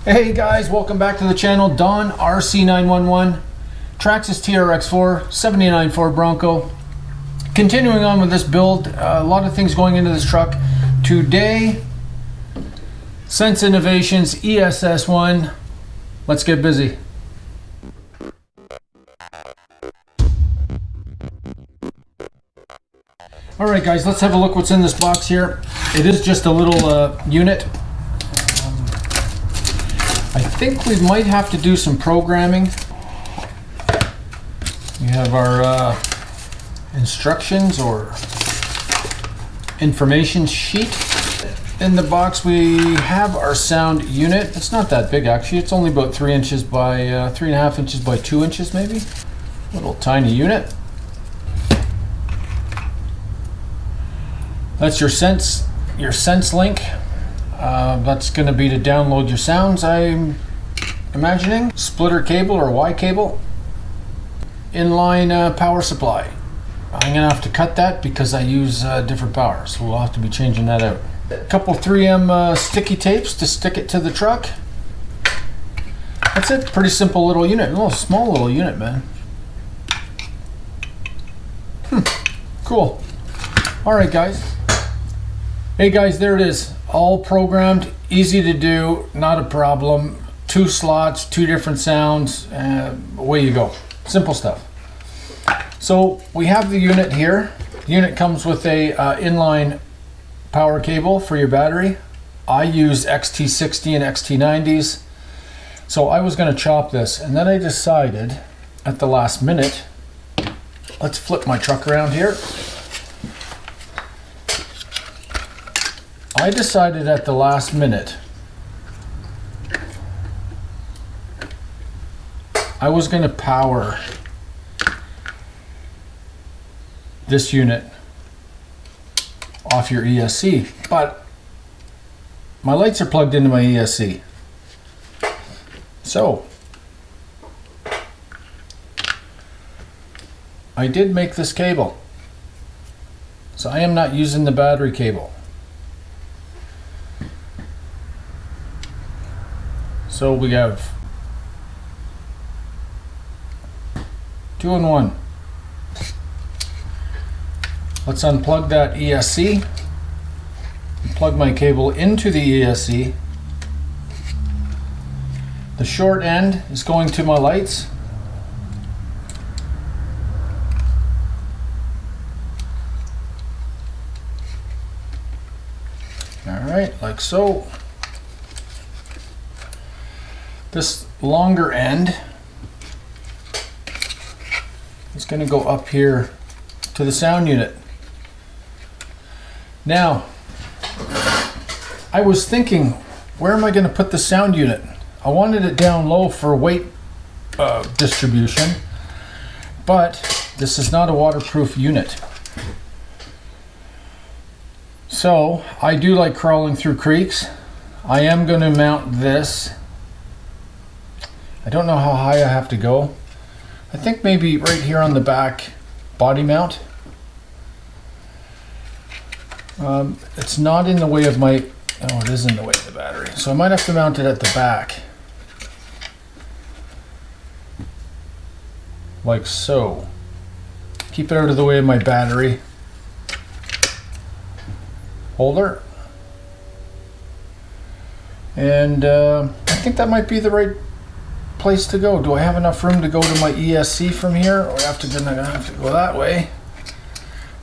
Hey guys, welcome back to the channel. Don RC911, Traxxas TRX-4 79 Bronco. Continuing on with this build, a lot of things going into this truck. Today, Sense Innovations ESS-One. Let's get busy. Alright guys, let's have a look what's in this box here. It is just a little unit. I think we might have to do some programming. We have our instructions or information sheet. In the box we have our sound unit. It's not that big actually. It's only about 3 inches by 3.5 inches by 2 inches maybe. Little tiny unit. That's your sense link. That's going to be to download your sounds, I'm imagining. Splitter cable or Y cable. Inline power supply. I'm going to have to cut that because I use different power, so we'll have to be changing that out. A couple 3M sticky tapes to stick it to the truck. That's it. Pretty simple little unit. A little small little unit, man. Cool. Alright guys. Hey guys, there it is. All programmed, easy to do, not a problem. 2 slots, 2 different sounds, away you go. Simple stuff. So we have the unit here. The unit comes with a inline power cable for your battery. I use XT60 and XT90s. So I was going to chop this, and then I decided at the last minute, let's flip my truck around here. I decided at the last minute I was going to power this unit off your ESC, but my lights are plugged into my ESC. So I did make this cable. So I am not using the battery cable. So we have 2 in 1. Let's unplug that ESC. Plug my cable into the ESC. The short end is going to my lights. Alright, like so. This longer end is going to go up here to the sound unit. Now, I was thinking, where am I going to put the sound unit? I wanted it down low for weight distribution, but this is not a waterproof unit. So, I do like crawling through creeks. I am going to mount this. I don't know how high I have to go. I think maybe right here on the back body mount. It's not in the way of my, oh, it is in the way of the battery. So I might have to mount it at the back. Like so. Keep it out of the way of my battery holder. And I think that might be the right place to go. Do I have enough room to go to my ESC from here, or gonna have to go that way?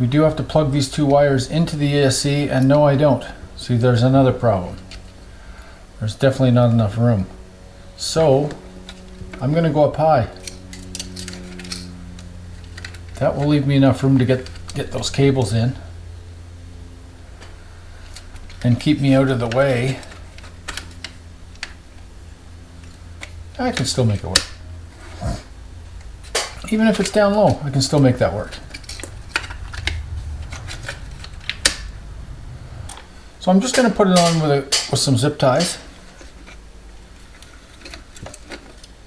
We do have to plug these 2 wires into the ESC, and no, I don't. See, there's another problem. There's definitely not enough room. So I'm gonna go up high. That will leave me enough room to get those cables in and keep me out of the way. I can still make it work. Even if it's down low, I can still make that work. So I'm just going to put it on with some zip ties.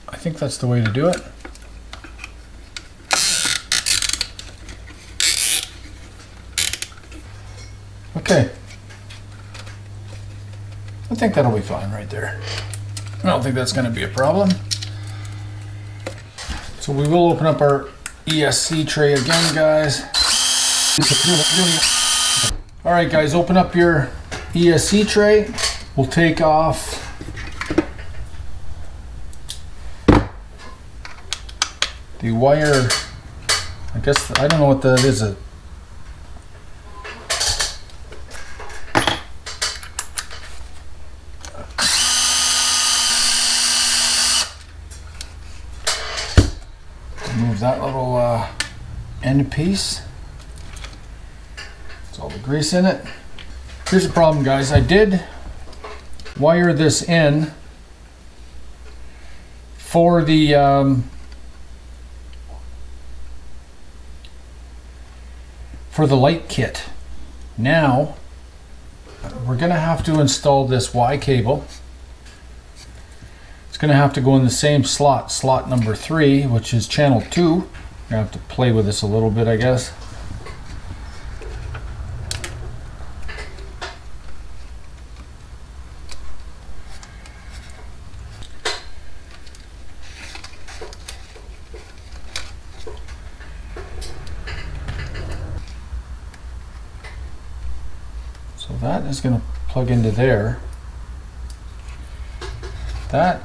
I think that's the way to do it. Okay. I think that'll be fine right there. I don't think that's going to be a problem. So we will open up our ESC tray again, guys. All right, guys, open up your ESC tray. We'll take off the wire. I guess, I don't know what that is. Remove that little end piece. It's all the grease in it. Here's the problem, guys. I did wire this in for the light kit. Now we're gonna have to install this Y cable. It's gonna have to go in the same slot, slot number 3, which is channel 2. You're gonna have to play with this a little bit, I guess. So that is going to plug into there. That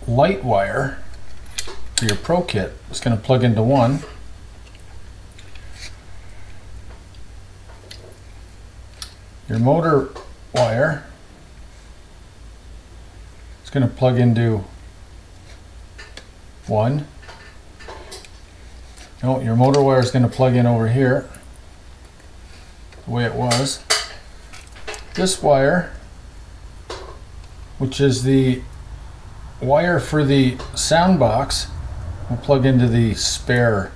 light wire for your Pro kit is going to plug into one. Your motor wire is going to plug into one. No, your motor wire is going to plug in over here, the way it was. This wire, which is the wire for the sound box, will plug into the spare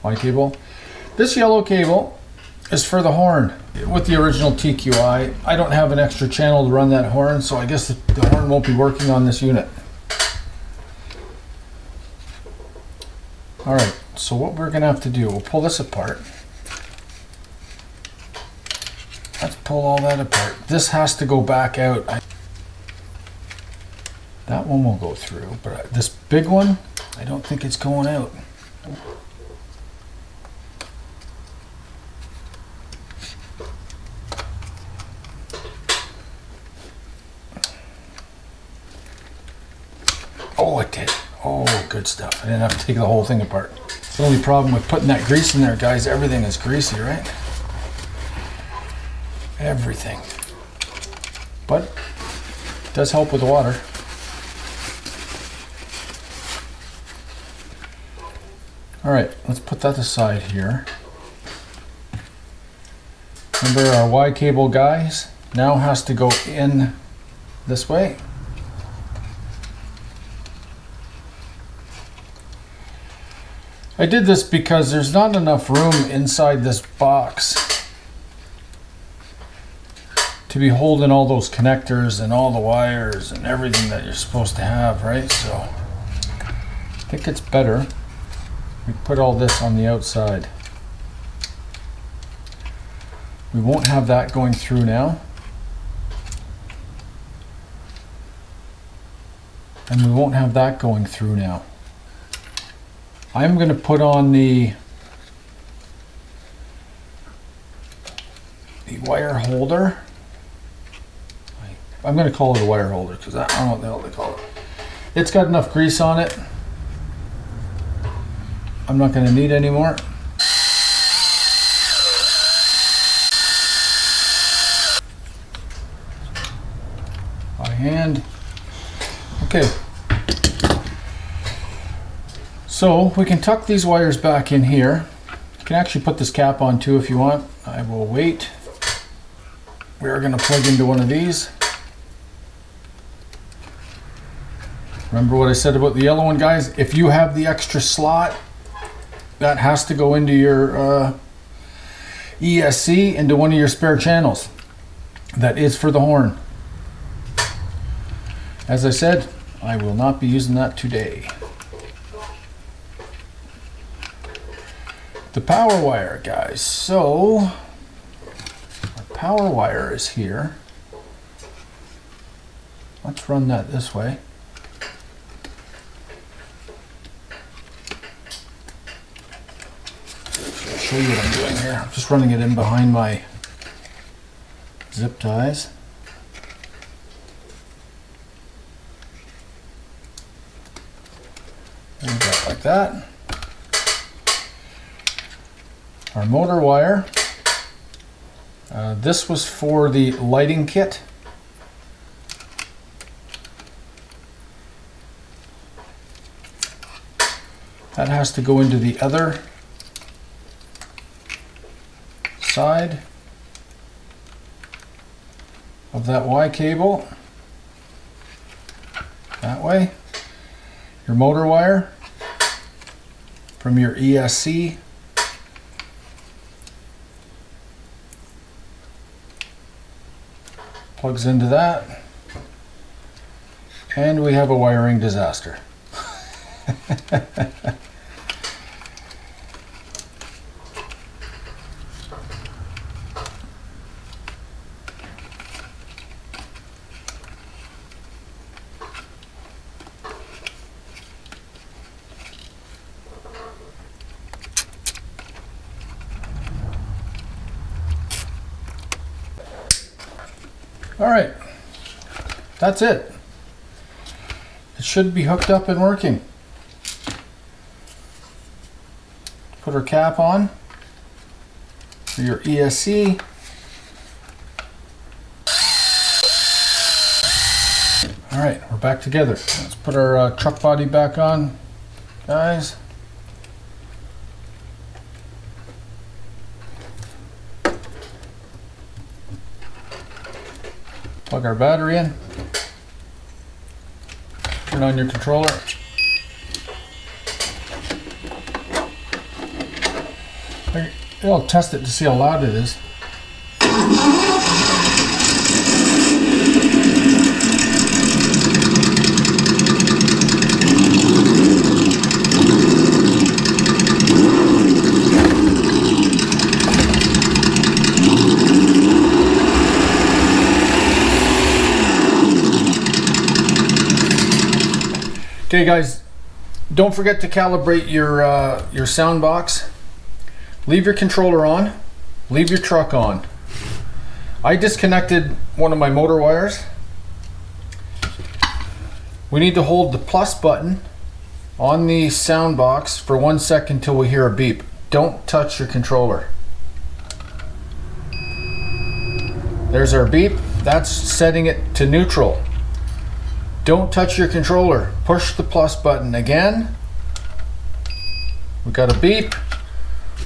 Y cable. This yellow cable is for the horn. With the original TQI, I don't have an extra channel to run that horn, so I guess the horn won't be working on this unit. Alright, so what we're going to have to do, we'll pull this apart. Let's pull all that apart. This has to go back out. That one will go through, but this big one, I don't think it's going out. Oh, it did. Oh, good stuff. I didn't have to take the whole thing apart. The only problem with putting that grease in there, guys, everything is greasy, right? Everything. But it does help with the water. All right, let's put that aside here. Remember, our Y cable, guys, now has to go in this way. I did this because there's not enough room inside this box to be holding all those connectors and all the wires and everything that you're supposed to have, right? So I think it's better we put all this on the outside. We won't have that going through now. And we won't have that going through now. I'm going to put on the wire holder. I'm going to call it a wire holder because I don't know what the hell they call it. It's got enough grease on it. I'm not going to need any more. By hand. Okay. So we can tuck these wires back in here. You can actually put this cap on too if you want. I will wait. We're going to plug into one of these. Remember what I said about the yellow one, guys? If you have the extra slot, that has to go into your ESC, into one of your spare channels. That is for the horn. As I said, I will not be using that today. The power wire, guys. So our power wire is here. let's run that this way. I'll show you what I'm doing here. I'm just running it in behind my zip ties. And go like that. Our motor wire. This was for the lighting kit. That has to go into the other side of that Y cable. That way. Your motor wire from your ESC plugs into that, and we have a wiring disaster. All right, that's it. It should be hooked up and working. Put our cap on for your ESC. All right, we're back together. Let's put our truck body back on, guys. Plug our battery in. Turn on your controller. I'll test it to see how loud it is. Okay guys, don't forget to calibrate your sound box. Leave your controller on, leave your truck on. I disconnected one of my motor wires. We need to hold the plus button on the sound box for 1 second till we hear a beep. Don't touch your controller. There's our beep. That's setting it to neutral. Don't touch your controller. Push the plus button again. We got a beep.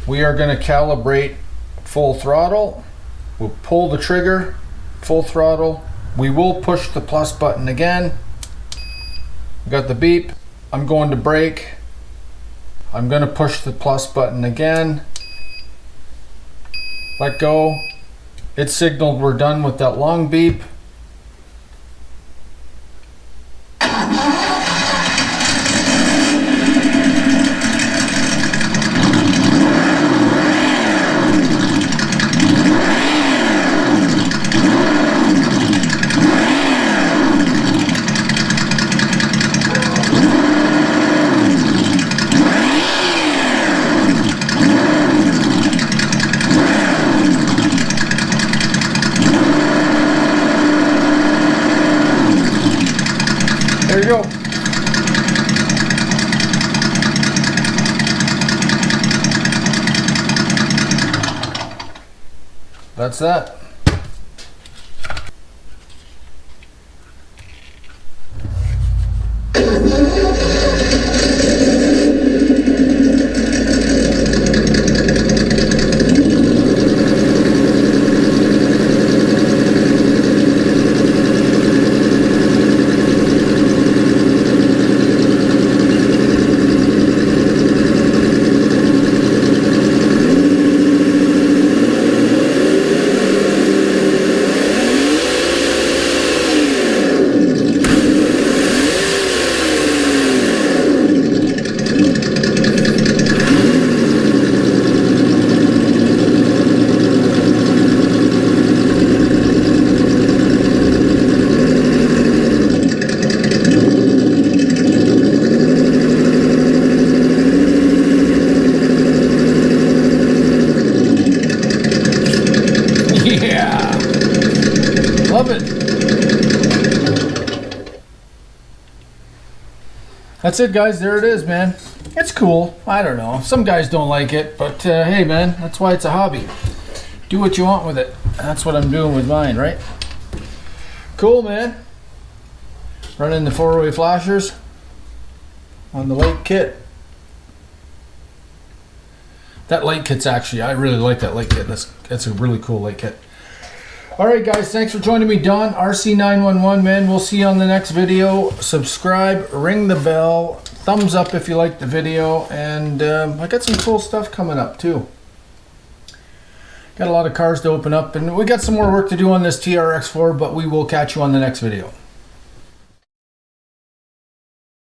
We are going to calibrate full throttle. We'll pull the trigger, full throttle. We will push the plus button again. We got the beep. I'm going to brake. I'm going to push the plus button again. Let go. It signaled we're done with that long beep. There you go. That's that. it. That's it, guys. There it is, man. It's cool. I don't know. Some guys don't like it, but hey, man, that's why it's a hobby. Do what you want with it. That's what I'm doing with mine, right? Cool, man. Running the 4-way flashers on the light kit. That light kit's actually, I really like that light kit. That's a really cool light kit. Alright guys, thanks for joining me, Don, RC911, man. We'll see you on the next video. Subscribe, ring the bell, thumbs up if you liked the video, and I got some cool stuff coming up too. Got a lot of cars to open up, and we got some more work to do on this TRX-4, but we will catch you on the next video.